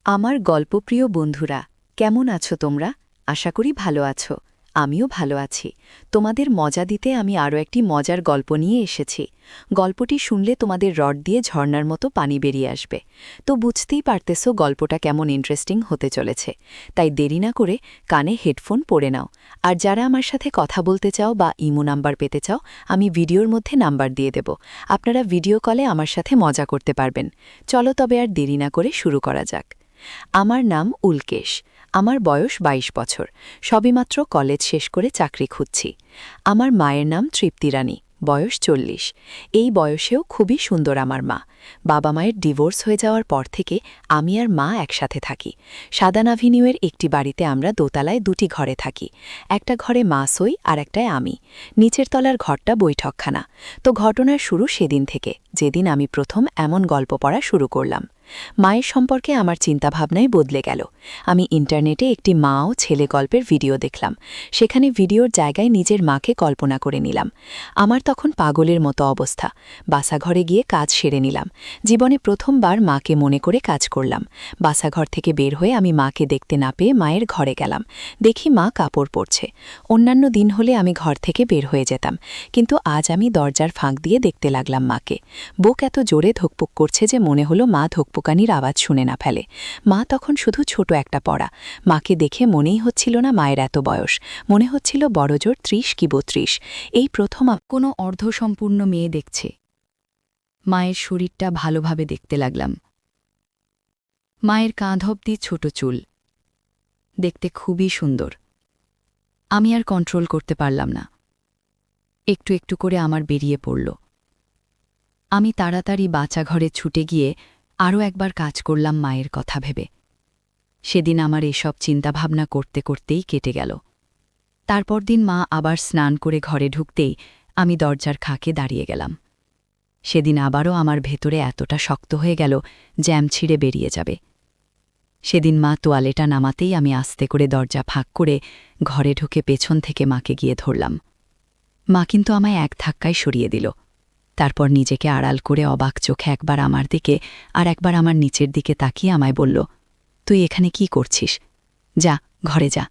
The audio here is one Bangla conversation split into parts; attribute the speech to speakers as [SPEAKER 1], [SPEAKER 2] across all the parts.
[SPEAKER 1] আমার গল্পপ্রিয় বন্ধুরা, কেমন আছো তোমরা? আশা করি ভালো আছো। আমিও ভালো আছি। তোমাদের মজা দিতে আমি আরও একটি মজার গল্প নিয়ে এসেছি। গল্পটি শুনলে তোমাদের রড দিয়ে ঝর্ণার মতো পানি বেরিয়ে আসবে। তো বুঝতেই পারতেছো গল্পটা কেমন ইন্টারেস্টিং হতে চলেছে। তাই দেরি না করে কানে হেডফোন পরে নাও। আর যারা আমার সাথে কথা বলতে চাও বা ইমো নাম্বার পেতে চাও, আমি ভিডিওর মধ্যে নাম্বার দিয়ে দেব। আপনারা ভিডিও কলে আমার সাথে মজা করতে পারবেন। চলো তবে আর দেরি না করে শুরু করা যাক। আমার নাম উল্কেশ। আমার বয়স ২২ বছর। সবেমাত্র কলেজ শেষ করে চাকরি খুঁজছি। আমার মায়ের নাম তৃপ্তি রানী, বয়স ৪০। এই বয়সেও খুবই সুন্দর আমার মা। বাবা মায়ের ডিভোর্স হয়ে যাওয়ার পর থেকে আমি আর মা একসাথে থাকি। সাদান অ্যাভিনিউয়ের একটি বাড়িতে আমরা দোতলায় দুটি ঘরে থাকি। একটা ঘরে মা সই আর একটায় আমি। নিচের তলার ঘরটা বৈঠকখানা। তো ঘটনার শুরু সেদিন থেকে, যেদিন আমি প্রথম এমন গল্প পড়া শুরু করলাম। মায়ের সম্পর্কে আমার চিন্তাভাবনাই বদলে গেল। আমি ইন্টারনেটে একটি মা ও ছেলে গল্পের ভিডিও দেখলাম। সেখানে ভিডিওর জায়গায় নিজের মাকে কল্পনা করে নিলাম। আমার তখন পাগলের মতো অবস্থা। বাসাঘরে গিয়ে কাজ সেরে নিলাম। জীবনে প্রথমবার মাকে মনে করে কাজ করলাম। বাসাঘর থেকে বের হয়ে আমি মাকে দেখতে না পেয়ে মায়ের ঘরে গেলাম। দেখি মা কাপড় পরছে। অন্যান্য দিন হলে আমি ঘর থেকে বের হয়ে যেতাম, কিন্তু আজ আমি দরজার ফাঁক দিয়ে দেখতে লাগলাম মাকে। বুক এত জোরে ধকপুক করছে যে মনে হলো মা ধকপুকানির আওয়াজ শুনে না ফেলে। মা তখন শুধু ছোট একটা পড়া। মাকে দেখে মনেই হচ্ছিল না মায়ের এত বয়স। মনে হচ্ছিল বড়জোর ৩০ কি ৩২। এই প্রথম কোনো অর্ধসম্পূর্ণ মেয়ে দেখছে। মায়ের শরীরটা ভালোভাবে দেখতে লাগলাম। মায়ের কাঁধ অবধি ছোট চুল, দেখতে খুবই সুন্দর। আমি আর কন্ট্রোল করতে পারলাম না। একটু একটু করে আমার বেরিয়ে পড়ল। আমি তাড়াতাড়ি বাচাঘরে ছুটে গিয়ে আরও একবার কাজ করলাম মায়ের কথা ভেবে। সেদিন আমার এসব চিন্তাভাবনা করতে করতেই কেটে গেল। তারপর দিন মা আবার স্নান করে ঘরে ঢুকতেই আমি দরজার খাকে দাঁড়িয়ে গেলাম। সেদিন আবারও আমার ভেতরে এতটা শক্ত হয়ে গেল, জ্যাম ছিঁড়ে বেরিয়ে যাবে। সেদিন মা তোয়ালেটা নামাতেই আমি আস্তে করে দরজা ফাঁক করে ঘরে ঢুকে পেছন থেকে মাকে গিয়ে ধরলাম। মা কিন্তু আমায় এক ধাক্কায় সরিয়ে দিল। তারপর নিজেকে আড়াল করে অবাক চোখে একবার আমার দিকে আর একবার আমার নিচের দিকে তাকিয়ে আমায় বলল, তুই এখানে কি করছিস? যা, ঘরে যা।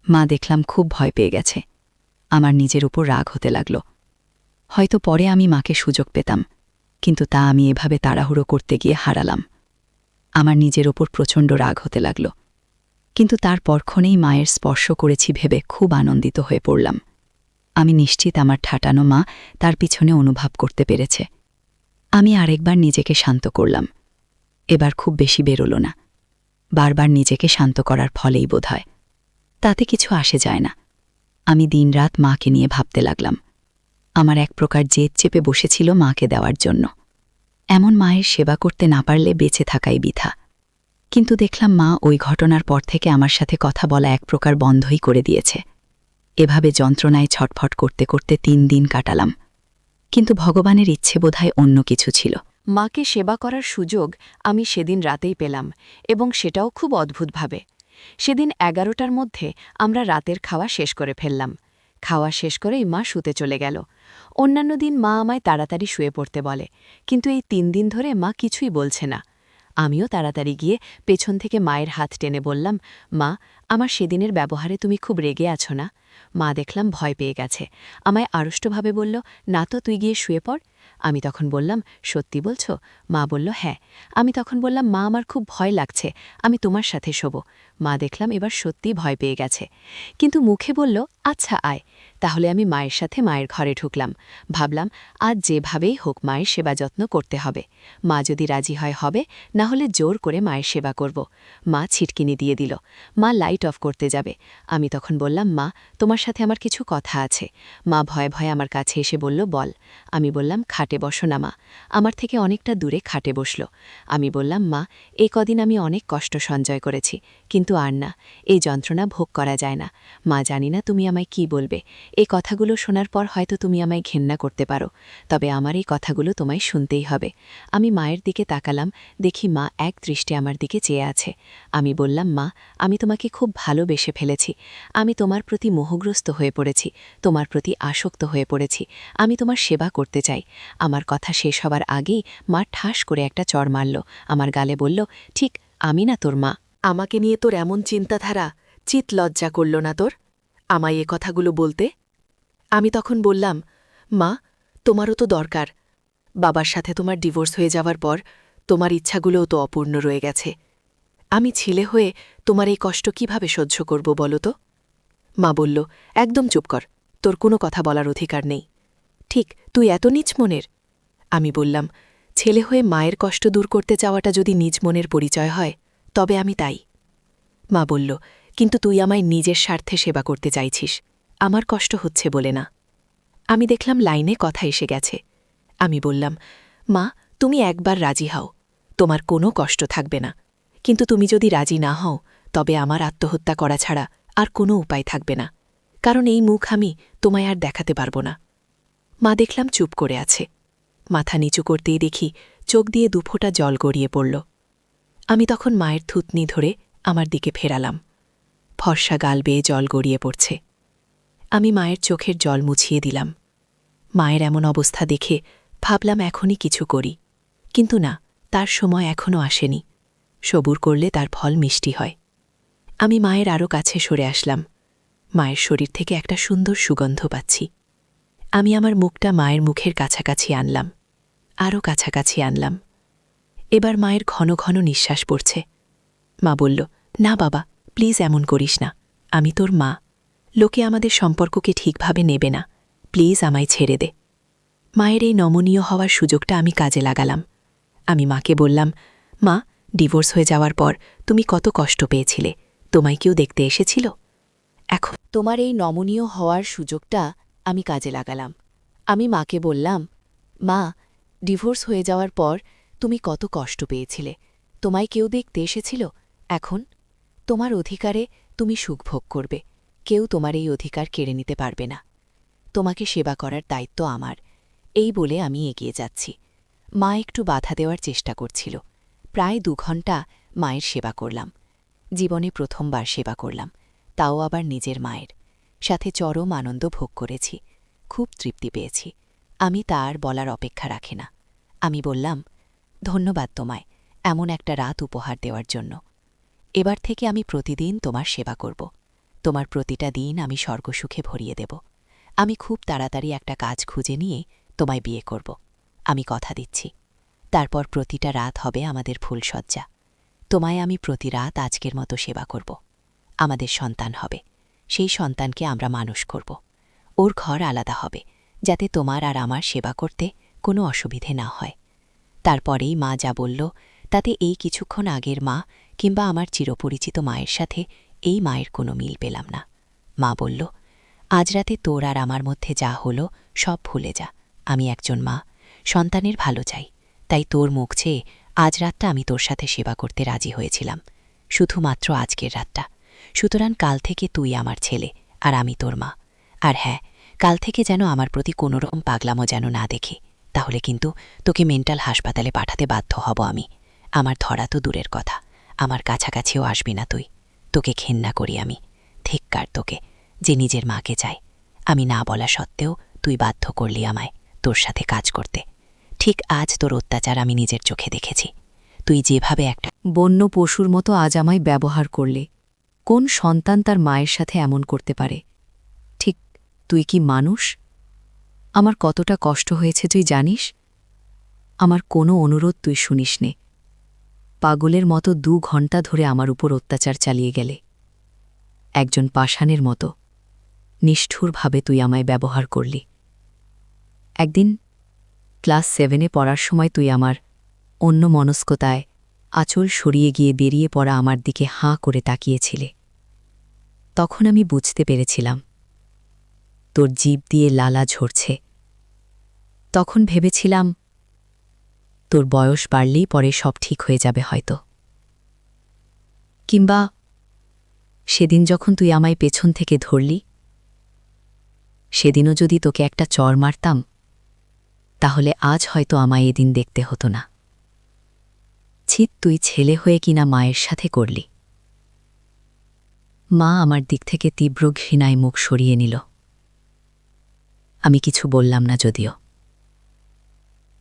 [SPEAKER 1] মা দেখলাম খুব ভয় পেয়ে গেছে। আমার নিজের উপর রাগ হতে লাগল। হয়তো পরে আমি মাকে সুযোগ পেতাম, কিন্তু তা আমি এভাবে তাড়াহুড়ো করতে গিয়ে হারালাম। আমার নিজের ওপর প্রচণ্ড রাগ হতে লাগল। কিন্তু তার পরক্ষণেই মায়ের স্পর্শ করেছি ভেবে খুব আনন্দিত হয়ে পড়লাম। আমি নিশ্চিত আমার ঠাটানো মা তার পিছনে অনুভব করতে পেরেছে। আমি আরেকবার নিজেকে শান্ত করলাম। এবার খুব বেশি বেরোল না। বারবার নিজেকে শান্ত করার ফলেই বোধহয়। তাতে কিছু আসে যায় না। আমি দিনরাত মাকে নিয়ে ভাবতে লাগলাম। আমার এক প্রকার জেদ চেপে বসেছিল মাকে দেওয়ার জন্য। এমন মায়ের সেবা করতে না পারলে বেঁচে থাকাই বৃথা। কিন্তু দেখলাম মা ওই ঘটনার পর থেকে আমার সাথে কথা বলা এক প্রকার বন্ধই করে দিয়েছে। এভাবে যন্ত্রণায় ছটফট করতে করতে ৩ দিন কাটালাম। কিন্তু ভগবানের ইচ্ছে বোধহয় অন্য কিছু ছিল। মাকে সেবা করার সুযোগ আমি সেদিন রাতেই পেলাম, এবং সেটাও খুব অদ্ভুতভাবে। সেদিন ১১টার মধ্যে আমরা রাতের খাওয়া শেষ করে ফেললাম। খাওয়া শেষ করেই মা শুতে চলে গেল। অন্যান্য দিন মা আমায় তাড়াতাড়ি শুয়ে পড়তে বলে, কিন্তু এই ৩ দিন ধরে মা কিছুই বলছে না। আমিও তাড়াতাড়ি গিয়ে পেছন থেকে মায়ের হাত টেনে বললাম, মা, আমার সেদিনের ব্যবহারে তুমি খুব রেগে আছো না? মা দেখলাম ভয় পেয়ে গেছে। আমায় আড়ষ্টভাবে বলল, না তো, তুই গিয়ে শুয়ে পড়। আমি তখন বললাম, সত্যি বলছো? মা বলল, হ্যাঁ। আমি তখন বললাম, মা, আমার খুব ভয় লাগছে, আমি তোমার সাথে শোবো। মা দেখলাম এবার সত্যিই ভয় পেয়ে গেছে, কিন্তু মুখে বলল, আচ্ছা আয়। তাহলে আমি মায়ের সাথে মায়ের ঘরে ঢুকলাম। ভাবলাম আজ যেভাবেই হোক মায়ের সেবা যত্ন করতে হবে। মা যদি রাজি হয় হবে, না হলে জোর করে মায়ের সেবা করব। মা ছিটকিনি দিয়ে দিল। মা লাইট অফ করতে যাবে। আমি তখন বললাম, মা, তোমার সাথে আমার কিছু কথা আছে। মা ভয়ে ভয়ে আমার কাছে এসে বলল, বল। আমি বললাম, খাটে বসো না মা। আমার থেকে অনেকটা দূরে খাটে বসল। আমি বললাম, মা, এই কদিন আমি অনেক কষ্ট সঞ্চয় করেছি, কিন্তু আর না, এই যন্ত্রণা ভোগ করা যায় না। মা, জানি না তুমি আমায় কি বলবে। এই কথাগুলো শোনার পর হয়তো তুমি আমায় ঘেন্না করতে পারো, তবে আমার এই কথাগুলো তোমায় শুনতেই হবে। আমি মায়ের দিকে তাকালাম, দেখি মা এক দৃষ্টে আমার দিকে চেয়ে আছে। আমি বললাম, মা, আমি তোমাকে খুব ভালোবেসে ফেলেছি। আমি তোমার প্রতি মোহগ্রস্ত হয়ে পড়েছি, তোমার প্রতি আসক্ত হয়ে পড়েছি। আমি তোমার সেবা করতে চাই। আমার কথা শেষ হবার আগেই মা ঠাস করে একটা চড় মারল। আমার গালে বলল, ঠিক আমি না তোর মা। আমাকে নিয়ে তোর এমন চিন্তাধারা চিত লজ্জা করল না তোর আমায় এ কথাগুলো বলতে? আমি তখন বললাম, মা, তোমারও তো দরকার। বাবার সাথে তোমার ডিভোর্স হয়ে যাওয়ার পর তোমার ইচ্ছাগুলোও তো অপূর্ণ রয়ে গেছে। আমি ছেলে হয়ে তোমার এই কষ্ট কিভাবে সহ্য করব বলো তো? মা বলল, একদম চুপ কর, তোর কোনো কথা বলার অধিকার নেই। ঠিক, তুই এত নিচ মনের? আমি বললাম, ছেলে হয়ে মায়ের কষ্ট দূর করতে চাওয়াটা যদি নিজ মনের পরিচয় হয় তবে আমি তাই। মা বলল, কিন্তু তুই আমায় নিজের স্বার্থে সেবা করতে চাইছিস, আমার কষ্ট হচ্ছে বলে না। আমি দেখলাম লাইনে কথা এসে গেছে। আমি বললাম, মা, তুমি একবার রাজি হও, তোমার কোনো কষ্ট থাকবে না। কিন্তু তুমি যদি রাজি না হও তবে আমার আত্মহত্যা করা ছাড়া আর কোনো উপায় থাকবে না, কারণ এই মুখ আমি তোমায় আর দেখাতে পারব না। মা দেখলাম চুপ করে আছে। মাথা নিচু করতেই দেখি চোখ দিয়ে দুফোঁটা জল গড়িয়ে পড়ল। আমি তখন মায়ের থুতনি ধরে আমার দিকে ফেরালাম। ফর্সা গাল বেয়ে জল গড়িয়ে পড়ছে। আমি মায়ের চোখের জল মুছিয়ে দিলাম। মায়ের এমন অবস্থা দেখে ভাবলাম এখনই কিছু করি, কিন্তু না, তার সময় এখনও আসেনি। সবুর করলে তার ফল মিষ্টি হয়। আমি মায়ের আরও কাছে সরে আসলাম। মায়ের শরীর থেকে একটা সুন্দর সুগন্ধ পাচ্ছি। আমি আমার মুখটা মায়ের মুখের কাছাকাছি আনলাম, আরও কাছাকাছি আনলাম। এবার মায়ের ঘন ঘন নিঃশ্বাস পড়ছে। মা বলল, না বাবা, প্লিজ এমন করিস না, আমি তোর মা। লোকে আমাদের সম্পর্ককে ঠিকভাবে নেবে না, প্লিজ আমায় ছেড়ে দে। মায়ের এই নমনীয় হওয়ার সুযোগটা আমি কাজে লাগালাম। আমি মাকে বললাম, মা, ডিভোর্স হয়ে যাওয়ার পর তুমি কত কষ্ট পেয়েছিলে, তোমায় কেউ দেখতে এসেছিল? এখন তোমার এই নমনীয় হওয়ার সুযোগটা আমি কাজে লাগালাম। আমি মাকে বললাম, মা, ডিভোর্স হয়ে যাওয়ার পর তুমি কত কষ্ট পেয়েছিলে, তোমায় কেউ দেখতে এসেছিল? এখন তোমার অধিকারে তুমি সুখ ভোগ করবে, কেউ তোমার এই অধিকার কেড়ে নিতে পারবে না। তোমাকে সেবা করার দায়িত্ব আমার। এই বলে আমি এগিয়ে যাচ্ছি। মা একটু বাধা দেওয়ার চেষ্টা করছিল। প্রায় 2 ঘণ্টা মায়ের সেবা করলাম। জীবনে প্রথমবার সেবা করলাম, তাও আবার নিজের মায়ের সাথে। চরম আনন্দ ভোগ করেছি, খুব তৃপ্তি পেয়েছি। আমি তার বলার অপেক্ষা রাখি না। আমি বললাম, ধন্যবাদ তোমায় এমন একটা রাত উপহার দেওয়ার জন্য। এবার থেকে আমি প্রতিদিন তোমার সেবা করব। তোমার প্রতিটা দিন আমি স্বর্গসুখে ভরিয়ে দেব। আমি খুব তাড়াতাড়ি একটা কাজ খুঁজে নিয়ে তোমায় বিয়ে করব, আমি কথা দিচ্ছি। তারপর প্রতিটা রাত হবে আমাদের ফুলসজ্জা। তোমায় আমি প্রতি রাত আজকের মতো সেবা করব। আমাদের সন্তান হবে, সেই সন্তানকে আমরা মানুষ করব। ওর ঘর আলাদা হবে, যাতে তোমার আর আমার সেবা করতে কোনো অসুবিধে না হয়। তারপরেই মা যা বলল তাতে এই কিছুক্ষণ আগের মা কিংবা আমার চিরপরিচিত মায়ের সাথে এই মায়ের কোনো মিল পেলাম না। মা বলল, আজ রাতে তোর আর আমার মধ্যে যা হলো সব ভুলে যা। আমি একজন মা, সন্তানের ভালো চাই, তাই তোর মুখ চেয়ে আজ রাতটা আমি তোর সাথে সেবা করতে রাজি হয়েছিলাম, শুধুমাত্র আজকের রাতটা। সুতরাং কাল থেকে তুই আমার ছেলে আর আমি তোর মা। আর হ্যাঁ, কাল থেকে যেন আমার প্রতি কোনোরকম পাগলামো যেন না দেখি, তাহলে কিন্তু তোকে মেন্টাল হাসপাতালে পাঠাতে বাধ্য হব আমি। আমার ধরা তো দূরের কথা, আমার কাছাকাছিও আসবি না তুই। তোকে ঘেন্না করি আমি। ধিক্কার তোকে, যে নিজের মাকে চায়। আমি না বলা সত্ত্বেও তুই বাধ্য করলি আমায় তোর সাথে কাজ করতে। ঠিক আজ তোর অত্যাচার আমি নিজের চোখে দেখেছি। তুই যেভাবে একটা বন্য পশুর মতো আজ আমায় ব্যবহার করলে। কোন সন্তান তার মায়ের সাথে এমন করতে পারে? ঠিক, তুই কি মানুষ? আমার কতটা কষ্ট হয়েছে তুই জানিস? আমার কোনো অনুরোধ তুই শুনিস নে। পাগলের মতো 2 ঘণ্টা ধরে আমার উপর অত্যাচার চালিয়ে গেলে। একজন পাষাণের মতো নিষ্ঠুরভাবে তুই আমায় ব্যবহার করলি। একদিন ক্লাস 7-এ পড়ার সময় তুই আমার অন্য মনস্কতায় আঁচল সরিয়ে গিয়ে বেরিয়ে পড়া আমার দিকে হাঁ করে তাকিয়েছিলে। তখন আমি বুঝতে পেরেছিলাম তোর জিভ দিয়ে লালা ঝরছে। তখন ভেবেছিলাম তোর বয়স বাড়লেই পরে সব ঠিক হয়ে যাবে হয়তো। কিংবা সেদিন যখন তুই আমায় পেছন থেকে ধরলি, সেদিনও যদি তোকে একটা চড় মারতাম, তাহলে আজ হয়তো আমায় এদিন দেখতে হতো না। ছিৎ, তুই ছেলে হয়ে কিনা মায়ের সাথে করলি। মা আমার দিক থেকে তীব্র ঘৃণায় মুখ সরিয়ে নিল। আমি কিছু বললাম না যদিও।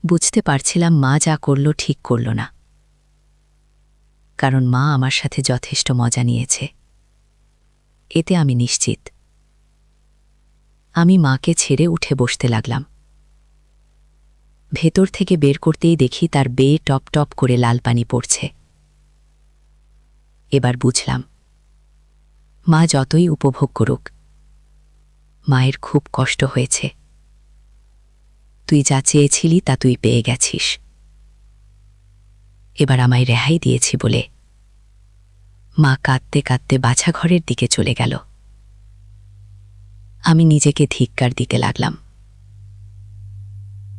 [SPEAKER 1] বুঝতে পারছিলাম মা যা করল ঠিক করল না। কারণ মা আমার সাথে যথেষ্ট মজা নিয়েছে। এতে আমি নিশ্চিত। আমি মাকে ছেড়ে উঠে বসতে লাগলাম। ভেতর থেকে বের করতেই দেখি তার বেয়ে টপ টপ করে লাল পানি পড়ছে। এবার বুঝলাম, মা যতই উপভোগ করুক, মায়ের খুব কষ্ট হয়েছে। তুই যা চেয়েছিলি তা তুই পেয়ে গেছিস। এবার আমায় রেহাই দিয়েছি বলে মা কাঁদতে কাঁদতে বাছাঘরের দিকে চলে গেল। আমি নিজেকে ধিক্কার দিতে লাগলাম।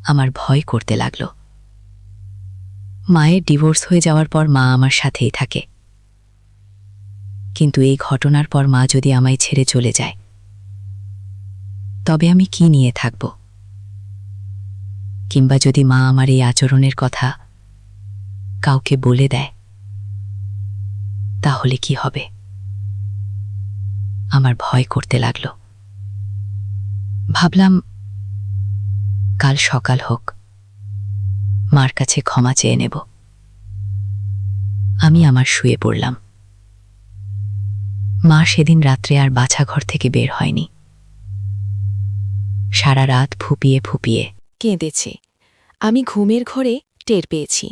[SPEAKER 1] আমার ভয় করতে লাগল। মায়ের ডিভোর্স হয়ে যাওয়ার পর মা আমার সাথেই থাকে, কিন্তু এই ঘটনার পর মা যদি আমায় ছেড়ে চলে যায়, তবে আমি কি নিয়ে থাকব? কিংবা যদি মা আমার এই আচরণের কথা কাউকে বলে দেয়, তাহলে কি হবে? আমার ভয় করতে লাগল। ভাবলাম, কাল সকাল হোক, মার কাছে ক্ষমা চেয়ে নেব। আমি আমার শুয়ে পড়লাম। মা সেদিন রাত্রে আর বাছাঘর থেকে বের হয়নি। সারা রাত ফুপিয়ে ফুপিয়ে
[SPEAKER 2] কেঁদেছে। আমি ঘুমের ঘোরে টের পেয়েছি।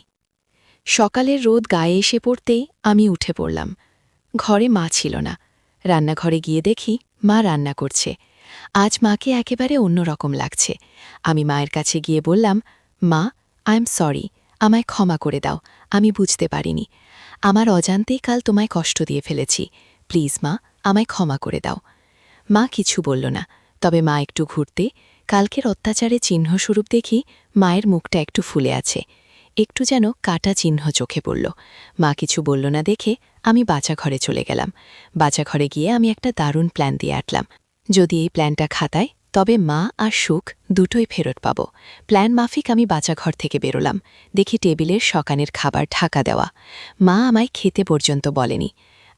[SPEAKER 2] সকালের রোদ গায়ে এসে পড়তেই আমি উঠে পড়লাম। ঘরে মা ছিল না। রান্নাঘরে গিয়ে দেখি মা রান্না করছে। আজ মাকে একেবারে অন্যরকম লাগছে। আমি মায়ের কাছে গিয়ে বললাম, মা, আই এম সরি, আমায় ক্ষমা করে দাও, আমি বুঝতে পারিনি। আমার অজান্তেই কাল তোমায় কষ্ট দিয়ে ফেলেছি। প্লিজ মা, আমায় ক্ষমা করে দাও। মা কিছু বলল না, তবে মা একটু ঘুরতে কালকের অত্যাচারের চিহ্নস্বরূপ দেখি মায়ের মুখটা একটু ফুলে আছে। একটু যেন কাটা চিহ্ন চোখে পড়ল। মা কিছু বলল না দেখে আমি বাচাঘরে চলে গেলাম। বাচাঘরে গিয়ে আমি একটা দারুণ প্ল্যান দিয়ে আটলাম। যদি এই প্ল্যানটা খাতায়, তবে মা আর সুখ দুটোই ফেরত পাব। প্ল্যান মাফিক আমি বাচাঘর থেকে বেরোলাম। দেখি টেবিলের সকানের খাবার ঢাকা দেওয়া। মা আমায় খেতে পর্যন্ত বলেনি।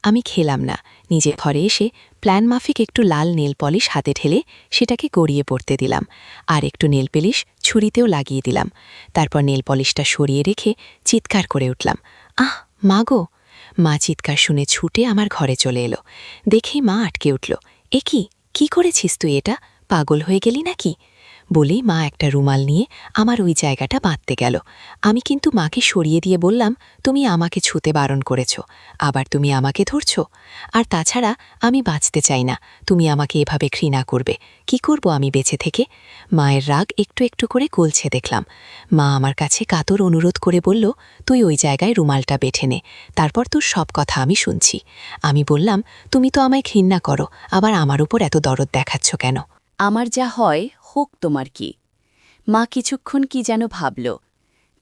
[SPEAKER 2] আমি খেলাম না। নিজের ঘরে এসে প্ল্যান মাফিক একটু লাল নেল পলিশ হাতে ঢেলে সেটাকে গড়িয়ে পড়তে দিলাম। আর একটু নেল পলিশ ছুরিতেও লাগিয়ে দিলাম। তারপর নেল পলিশটা সরিয়ে রেখে চিৎকার করে উঠলাম, আহ মা গো! মা চিৎকার শুনে ছুটে আমার ঘরে চলে এলো। দেখেই মা আটকে উঠল। এ কি করেছিস তুই? এটা পাগল হয়ে গেলি নাকি? বলেই মা একটা রুমাল নিয়ে আমার ওই জায়গাটা বাঁধতে গেল। আমি কিন্তু মাকে সরিয়ে দিয়ে বললাম, তুমি আমাকে ছুঁতে বারণ করেছ, আবার তুমি আমাকে ধরছ। আর তাছাড়া আমি বাঁচতে চাই না, তুমি আমাকে এভাবে ঘৃণা করবে। কি করব আমি বেঁচে থেকে? মায়ের রাগ একটু একটু করে গলছে দেখলাম। মা আমার কাছে কাতর অনুরোধ করে বলল, তুই ওই জায়গায় রুমালটা বেঁধে নে, তারপর তোর সব কথা আমি শুনছি। আমি বললাম, তুমি তো আমায় ঘৃণা করো, আবার আমার উপর এত দরদ দেখাচ্ছ কেন?
[SPEAKER 1] আমার যা হয় হোক, তোমার কি? মা কিছুক্ষণ কি যেন ভাবল,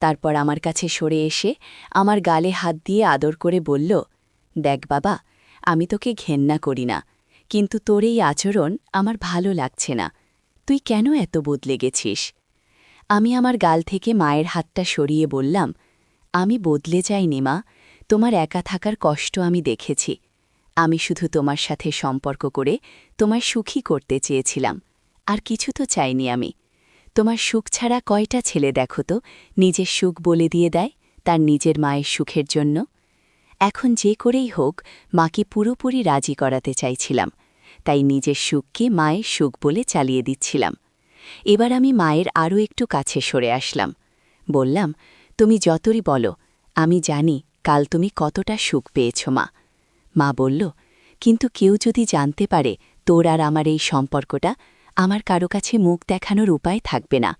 [SPEAKER 1] তারপর আমার কাছে সরে এসে আমার গালে হাত দিয়ে আদর করে বলল, দেখ বাবা, আমি তোকে ঘেন্না করি না, কিন্তু তোর এই আচরণ আমার ভালো লাগছে না। তুই কেন এত বদলে গেছিস? আমি আমার গাল থেকে মায়ের হাতটা সরিয়ে বললাম, আমি বদলে যাইনি মা, তোমার একা থাকার কষ্ট আমি দেখেছি। আমি শুধু তোমার সাথে সম্পর্ক করে তোমায় সুখী করতে চেয়েছিলাম, আর কিছু তো চাইনি আমি। তোমার সুখ ছাড়া কয়টা ছেলে দেখো তো নিজের সুখ বলে দিয়ে দেয় তার নিজের মায়ের সুখের জন্য? এখন যে করেই হোক মাকে পুরোপুরি রাজি করাতে চাইছিলাম, তাই নিজের সুখকে মায়ের সুখ বলে চালিয়ে দিচ্ছিলাম। এবার আমি মায়ের আরও একটু কাছে সরে আসলাম। বললাম, তুমি যতই বলো, আমি জানি কাল তুমি কতটা সুখ পেয়েছ মা। মা বলল, কিন্তু কেউ যদি জানতে পারে তোর আর আমার এই সম্পর্কটা, আমার কারো কাছে মুখ দেখানোর উপায় থাকবে না।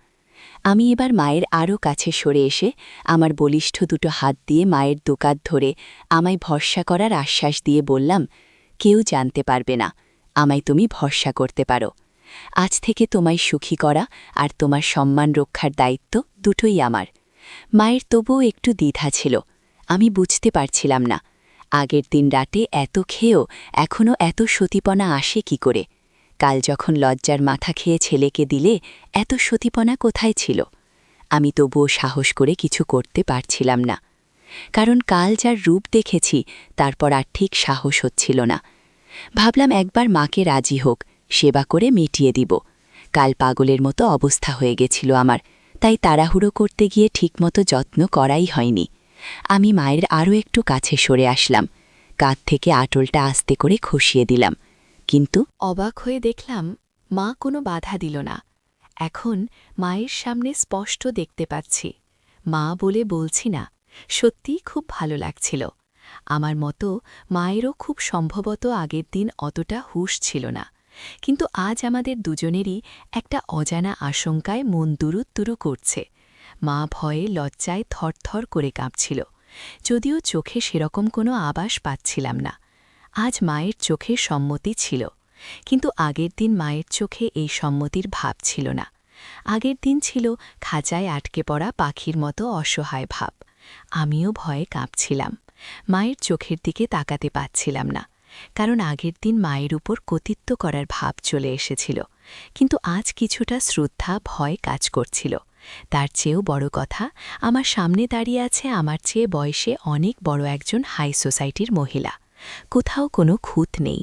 [SPEAKER 1] আমি এবার মায়ের আরও কাছে সরে এসে আমার বলিষ্ঠ দুটো হাত দিয়ে মায়ের দোকাত ধরে আমায় ভরসা করার আশ্বাস দিয়ে বললাম, কেউ জানতে পারবে না, আমায় তুমি ভরসা করতে পারো। আজ থেকে তোমায় সুখী করা আর তোমার সম্মান রক্ষার দায়িত্ব দুটোই আমার। মায়ের তবুও একটু দ্বিধা ছিল। আমি বুঝতে পারছিলাম না, আগের দিন রাতে এত খেয়েও এখনও এত সতীপনা আসে কি করে? কাল যখন লজ্জার মাথা খেয়ে ছেলেকে দিলে এত সতীপনা কোথায় ছিল? আমি তবুও সাহস করে কিছু করতে পারছিলাম না, কারণ কাল যার রূপ দেখেছি তারপর আর ঠিক সাহস হচ্ছিল না। ভাবলাম একবার মাকে রাজি হোক, সেবা করে মিটিয়ে দিব। কাল পাগলের মতো অবস্থা হয়ে গেছিল আমার, তাই তাড়াহুড়ো করতে গিয়ে ঠিকমতো যত্ন করাই হয়নি। আমি মায়ের আরও একটু কাছে সরে আসলাম, কাঁধ থেকে আঁটলটা আস্তে করে খসিয়ে দিলাম। কিন্তু
[SPEAKER 2] অবাক হয়ে দেখলাম মা কোনো বাধা দিল না। এখন মায়ের সামনে স্পষ্ট দেখতে পাচ্ছি। মা বলে বলছি না, সত্যিই খুব ভালো লাগছিল। আমার মতো মায়েরও খুব সম্ভবত আগের দিন অতটা হুঁশ ছিল না, কিন্তু আজ আমাদের দুজনেরই একটা অজানা আশঙ্কায় মন দুরুত্তুরু করছে। মা ভয়ে লজ্জায় থরথর করে কাঁপছিল, যদিও চোখে সেরকম কোনো আভাস পাচ্ছিলাম না। আজ মায়ের চোখে সম্মতি ছিল, কিন্তু আগের দিন মায়ের চোখে এই সম্মতির ভাব ছিল না। আগের দিন ছিল খাঁচায় আটকে পড়া পাখির মতো অসহায় ভাব। আমিও ভয়ে কাঁপছিলাম, মায়ের চোখের দিকে তাকাতে পাচ্ছিলাম না, কারণ আগের দিন মায়ের উপর কর্তৃত্ব করার ভাব চলে এসেছিল। কিন্তু আজ কিছুটা শ্রদ্ধা ভয় কাজ করছিল। তার চেয়েও বড় কথা, আমার সামনে দাঁড়িয়ে আছে আমার চেয়ে বয়সে অনেক বড় একজন হাই সোসাইটির মহিলা। কোথাও কোনো খুঁত নেই।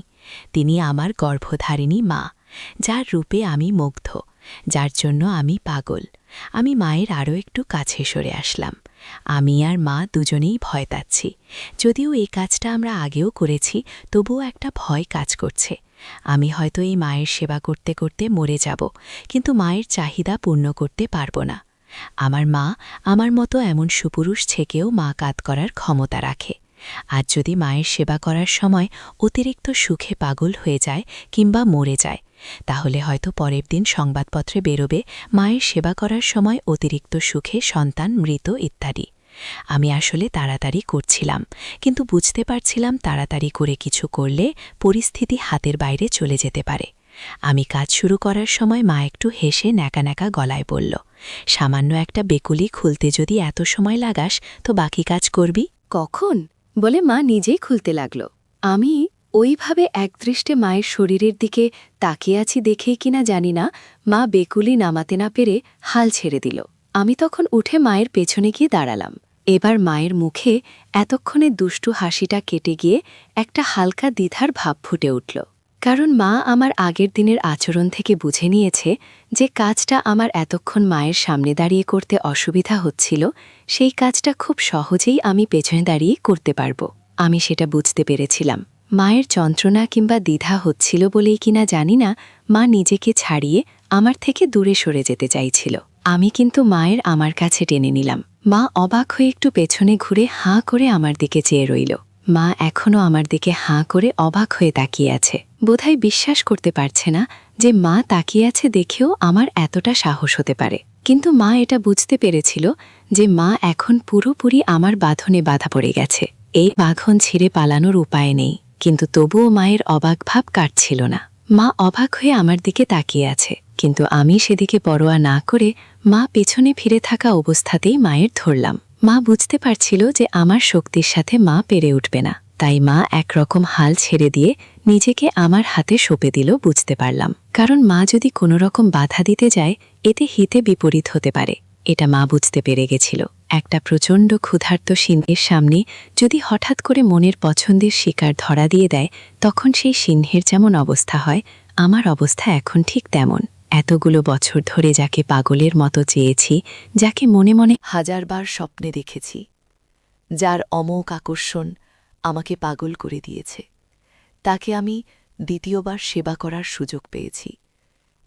[SPEAKER 2] তিনি আমার গর্ভধারিণী মা, যার রূপে আমি মুগ্ধ, যার জন্য আমি পাগল। আমি মায়ের আরও একটু কাছে সরে আসলাম। আমি আর মা দুজনেই ভয় পাচ্ছি। যদিও এই কাজটা আমরা আগেও করেছি, তবুও একটা ভয় কাজ করছে। আমি হয়তো এই মায়ের সেবা করতে করতে মরে যাব, কিন্তু মায়ের চাহিদা পূর্ণ করতে পারব না। আমার মা আমার মতো এমন সুপুরুষ থেকেও মা কাজ করার ক্ষমতা রাখে। আজ যদি মায়ের সেবা করার সময় অতিরিক্ত সুখে পাগল হয়ে যায় কিংবা মরে যায়, তাহলে হয়তো পরের দিন সংবাদপত্রে বেরোবে মায়ের সেবা করার সময় অতিরিক্ত সুখে সন্তান মৃত ইত্যাদি। আমি আসলে তাড়াতাড়ি করছিলাম, কিন্তু বুঝতে পারছিলাম তাড়াতাড়ি করে কিছু করলে পরিস্থিতি হাতের বাইরে চলে যেতে পারে। আমি কাজ শুরু করার সময় মা একটু হেসে ন্যাকা ন্যাকা গলায় বলল, সামান্য একটা বেকুলি খুলতে যদি এত সময় লাগাস, তো বাকি কাজ করবি কখন? বলে মা নিজেই খুলতে লাগল। আমি ওইভাবে একদৃষ্টে মায়ের শরীরের দিকে তাকিয়ে আছি দেখেই কিনা জানি না, মা বেকুলি নামাতে না পেরে হাল ছেড়ে দিল। আমি তখন উঠে মায়ের পেছনে গিয়ে দাঁড়ালাম। এবার মায়ের মুখে এতক্ষণে দুষ্টু হাসিটা কেটে গিয়ে একটা হালকা দ্বিধার ভাব ফুটে উঠল। কারণ মা আমার আগের দিনের আচরণ থেকে বুঝে নিয়েছে যে কাজটা আমার এতক্ষণ মায়ের সামনে দাঁড়িয়ে করতে অসুবিধা হচ্ছিল, সেই কাজটা খুব সহজেই আমি পেছনে দাঁড়িয়ে করতে পারব। আমি সেটা বুঝতে পেরেছিলাম। মায়ের যন্ত্রণা কিংবা দ্বিধা হচ্ছিল বলেই কিনা জানি না, মা নিজেকে ছাড়িয়ে আমার থেকে দূরে সরে যেতে চাইছিল। আমি কিন্তু মায়ের আমার কাছে টেনে নিলাম। মা অবাক হয়ে একটু পেছনে ঘুরে হাঁ করে আমার দিকে চেয়ে রইল। মা এখনও আমার দিকে হাঁ করে অবাক হয়ে তাকিয়ে আছে। বোধহয় বিশ্বাস করতে পারছে না যে মা তাকিয়ে আছে দেখেও আমার এতটা সাহস হতে পারে। কিন্তু মা এটা বুঝতে পেরেছিল যে মা এখন পুরোপুরি আমার বাঁধনে বাধা পড়ে গেছে। এই বাঁধন ছিঁড়ে পালানোর উপায় নেই, কিন্তু তবুও মায়ের অবাক ভাব কাটছিল না। মা অবাক হয়ে আমার দিকে তাকিয়ে আছে, কিন্তু আমি সেদিকে পরোয়া না করে মা পেছনে ফিরে থাকা অবস্থাতেই মায়ের ধরলাম। মা বুঝতে পারছিল যে আমার শক্তির সাথে মা পেরে উঠবে না, তাই মা একরকম হাল ছেড়ে দিয়ে নিজেকে আমার হাতে সঁপে দিল বুঝতে পারলাম। কারণ মা যদি কোনো রকম বাধা দিতে যায়, এতে হিতে বিপরীত হতে পারে। এটা মা বুঝতে পেরে গেছিল। একটা প্রচণ্ড ক্ষুধার্ত সিংহের সামনে যদি হঠাৎ করে মনের পছন্দের শিকার ধরা দিয়ে দেয়, তখন সেই সিংহের যেমন অবস্থা হয়, আমার অবস্থা এখন ঠিক তেমন। এতগুলো বছর ধরে যাকে পাগলের মতো চেয়েছি, যাকে মনে মনে
[SPEAKER 1] হাজারবার স্বপ্নে দেখেছি, যার অমোঘ আকর্ষণ আমাকে পাগল করে দিয়েছে, তাকে আমি দ্বিতীয়বার সেবা করার সুযোগ পেয়েছি।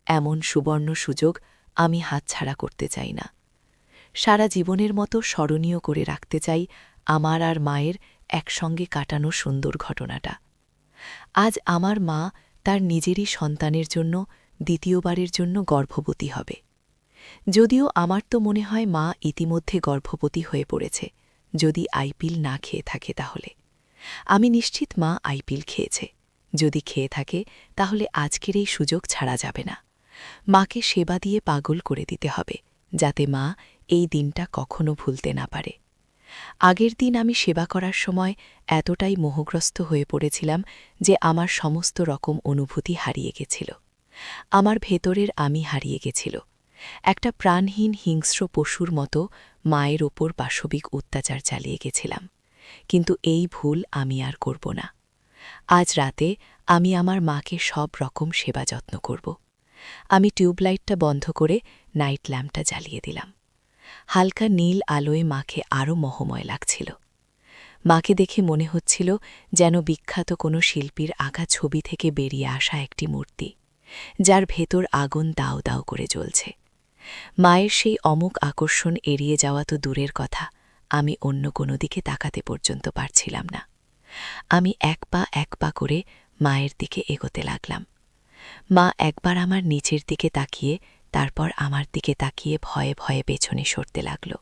[SPEAKER 1] এমন সুবর্ণ সুযোগ আমি হাতছাড়া করতে চাই না। সারা জীবনের মতো স্মরণীয় করে রাখতে চাই আমার আর মায়ের একসঙ্গে কাটানো সুন্দর ঘটনাটা। আজ আমার মা তার নিজেরই সন্তানের জন্য দ্বিতীয়বারের জন্য গর্ভবতী হবে। যদিও আমার তো মনে হয় মা ইতিমধ্যে গর্ভবতী হয়ে পড়েছে, যদি আইপিল না খেয়ে থাকে তাহলে। আমি নিশ্চিত মা আইপিল খেয়েছে। যদি খেয়ে থাকে তাহলে আজকের এই সুযোগ ছাড়া যাবে না। মাকে সেবা দিয়ে পাগল করে দিতে হবে, যাতে মা এই দিনটা কখনো ভুলতে না পারে। আগের দিন আমি সেবা করার সময় এতটাই মোহগ্রস্ত হয়ে পড়েছিলাম যে আমার সমস্ত রকম অনুভূতি হারিয়ে গেছিল। আমার ভেতরের আমি হারিয়ে গেছিল। একটা প্রাণহীন হিংস্র পশুর মতো মায়ের ওপর পাশবিক অত্যাচার চালিয়ে গেছিলাম। কিন্তু এই ভুল আমি আর করব না। আজ রাতে আমি আমার মাকে সব রকম সেবা যত্ন করব। আমি টিউবলাইটটা বন্ধ করে নাইট ল্যাম্পটা জ্বালিয়ে দিলাম। হালকা নীল আলোয় মাকে আরও মোহময় লাগছিল। মাকে দেখে মনে হচ্ছিল যেন বিখ্যাত কোনো শিল্পীর আঁকা ছবি থেকে বেরিয়ে আসা একটি মূর্তি, যার ভেতর আগুন দাউ দাউ করে জ্বলছে। মায়ের সেই অমুক আকর্ষণ এড়িয়ে যাওয়া তো দূরের কথা, আমি অন্য কোনো দিকে তাকাতে পর্যন্ত পারছিলাম না। আমি এক পা করে মায়ের দিকে এগোতে লাগলাম। মা একবার আমার নিচের দিকে তাকিয়ে, তারপর আমার দিকে তাকিয়ে ভয়ে ভয়ে পেছনে সরতে লাগল।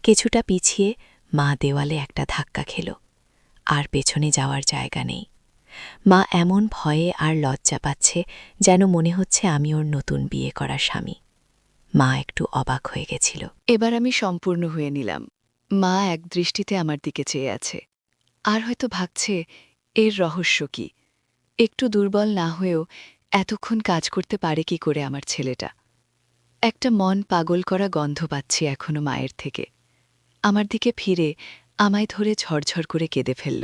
[SPEAKER 1] কিছুটা পিছিয়ে মা দেওয়ালে একটা ধাক্কা খেল, আর পেছনে যাওয়ার জায়গা নেই। মা এমন ভয়ে আর লজ্জা পাচ্ছে যেন মনে হচ্ছে আমি ওর নতুন বিয়ে করা স্বামী। মা একটু অবাক হয়ে গেছিল।
[SPEAKER 2] এবার আমি সম্পূর্ণ হয়ে নিলাম। মা এক দৃষ্টিতে আমার দিকে চেয়ে আছে, আর হয়তো ভাবছে এর রহস্য কি। একটু দুর্বল না হয়েও এতক্ষণ কাজ করতে পারে কি করে আমার ছেলেটা। একটা মন পাগল করা গন্ধ পাচ্ছি এখনো মায়ের থেকে। আমার দিকে ফিরে আমায় ধরে ঝরঝর করে কেঁদে ফেলল।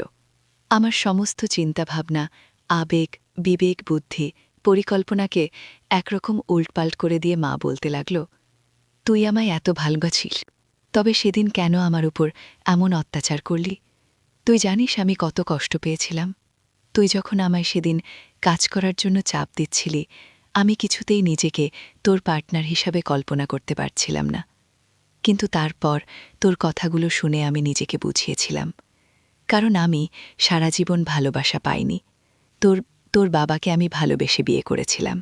[SPEAKER 2] আমার সমস্ত চিন্তাভাবনা, আবেগ, বিবেক, বুদ্ধি, পরিকল্পনাকে একরকম উল্টপাল্ট করে দিয়ে মা বলতে লাগল, তুই আমায় এত ভালোবাসিস, তবে সেদিন কেন আমার উপর এমন অত্যাচার করলি? তুই জানিস আমি কত কষ্ট পেয়েছিলাম। তুই যখন আমায় সেদিন কাজ করার জন্য চাপ দিচ্ছিলি, আমি কিছুতেই নিজেকে তোর পার্টনার হিসাবে কল্পনা করতে পারছিলাম না। কিন্তু তারপর তোর কথাগুলো শুনে আমি নিজেকে বুঝিয়েছিলাম, কারণ আমি সারা জীবন ভালোবাসা পাইনি। তোর বাবাকে আমি ভালোবেসে বিয়ে করেছিলাম,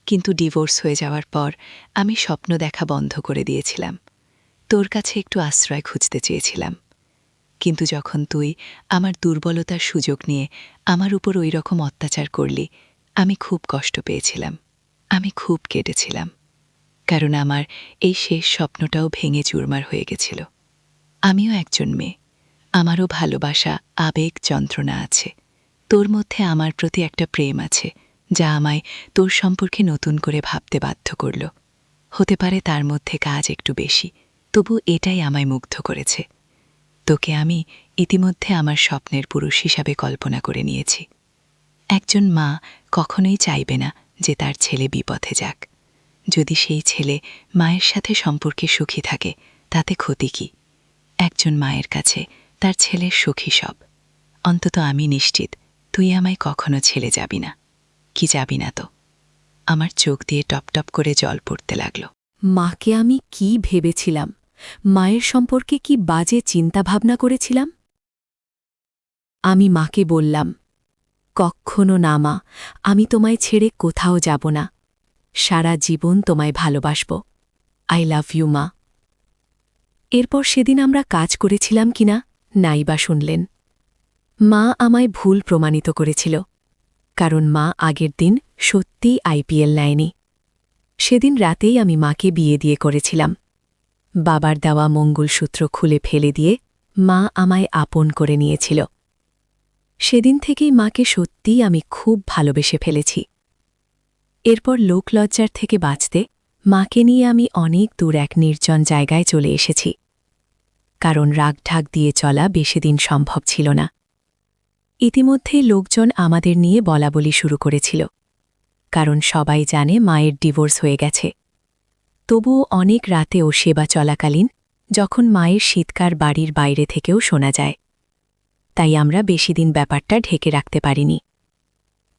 [SPEAKER 2] কিন্তু ডিভোর্স হয়ে যাওয়ার পর আমি স্বপ্ন দেখা বন্ধ করে দিয়েছিলাম। তোর কাছে একটু আশ্রয় খুঁজতে চেয়েছিলাম, কিন্তু যখন তুই আমার দুর্বলতার সুযোগ নিয়ে আমার উপর ওই রকম অত্যাচার করলি, আমি খুব কষ্ট পেয়েছিলাম, আমি খুব কেটেছিলাম, কারণ আমার এই শেষ স্বপ্নটাও ভেঙে চুরমার হয়ে গেছিল। আমিও একজন মেয়ে, আমারও ভালোবাসা, আবেগ, যন্ত্রণা আছে। তোর মধ্যে আমার প্রতি একটা প্রেম আছে, যা আমায় তোর সম্পর্কে নতুন করে ভাবতে বাধ্য করল। হতে পারে তার মধ্যে কাজ একটু বেশি, তবু এটাই আমায় মুগ্ধ করেছে। তোকে আমি ইতিমধ্যে আমার স্বপ্নের পুরুষ হিসাবে কল্পনা করে নিয়েছি। একজন মা কখনোই চাইবে না যে তার ছেলে বিপথে যাক। যদি সেই ছেলে মায়ের সাথে সম্পর্কে সুখী থাকে, তাতে ক্ষতি কি? একজন মায়ের কাছে তার ছেলের সুখী সব। অন্তত আমি নিশ্চিত তুই আমায় কখনো ছেড়ে যাবি না। কি যাবি না তো? আমার চোখ দিয়ে টপ টপ করে জল পড়তে লাগল।
[SPEAKER 1] মাকে আমি কি ভেবেছিলাম? মায়ের সম্পর্কে কি বাজে চিন্তাভাবনা করেছিলাম? আমি মাকে বললাম, কক্ষনো না মা, আমি তোমায় ছেড়ে কোথাও যাব না। সারা জীবন তোমায় ভালোবাসব। আই লাভ ইউ মা। এরপর সেদিন আমরা কাজ করেছিলাম কিনা নাই বা শুনলেন। মা আমায় ভুল প্রমাণিত করেছিল, কারণ মা আগের দিন সত্যিই আইপিএল নেয়নি। সেদিন রাতেই আমি মাকে বিয়ে দিয়ে করেছিলাম। বাবার দেওয়া মঙ্গলসূত্র খুলে ফেলে দিয়ে মা আমায় আপন করে নিয়েছিল। সেদিন থেকেই মাকে সত্যিই আমি খুব ভালোবেসে ফেলেছি। এরপর লোকলজ্জার থেকে বাঁচতে মাকে নিয়ে আমি অনেক দূর এক নির্জন জায়গায় চলে এসেছি, কারণ রাগঢাক দিয়ে চলা বেশিদিন সম্ভব ছিল না। ইতিমধ্যেই লোকজন আমাদের নিয়ে বলাবলি শুরু করেছিল, কারণ সবাই জানে মায়ের ডিভোর্স হয়ে গেছে। তবুও অনেক রাতেও সেবা চলাকালীন যখন মায়ের শীতকার বাড়ির বাইরে থেকেও শোনা যায়, তাই আমরা বেশিদিন ব্যাপারটা ঢেকে রাখতে পারিনি।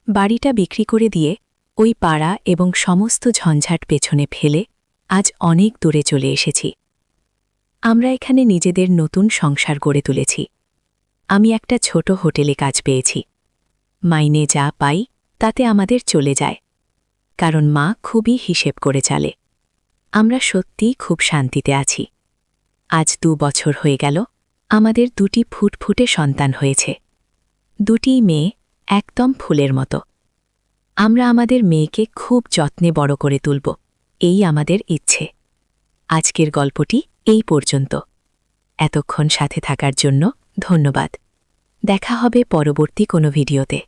[SPEAKER 1] বাড়িটা বিক্রি করে দিয়ে ওই পাড়া এবং সমস্ত ঝঞ্ঝাট পেছনে ফেলে আজ অনেক দূরে চলে এসেছি। আমরা এখানে নিজেদের নতুন সংসার গড়ে তুলেছি। আমি একটা ছোট হোটেলে কাজ পেয়েছি। মাইনে যা পাই তাতে আমাদের চলে যায়, কারণ মা খুবই হিসেব করে চালে। আমরা সত্যিই খুব শান্তিতে আছি। আজ 2 বছর হয়ে গেল আমাদের 2টি ফুটফুটে সন্তান হয়েছে। 2টিই মেয়ে, একদম ফুলের মতো। আমরা আমাদের মেয়েকে খুব যত্নে বড় করে তুলব, এই আমাদের ইচ্ছে। আজকের গল্পটি এই পর্যন্ত। এতক্ষণ সাথে থাকার জন্য ধন্যবাদ। দেখা হবে পরবর্তী কোনো ভিডিওতে।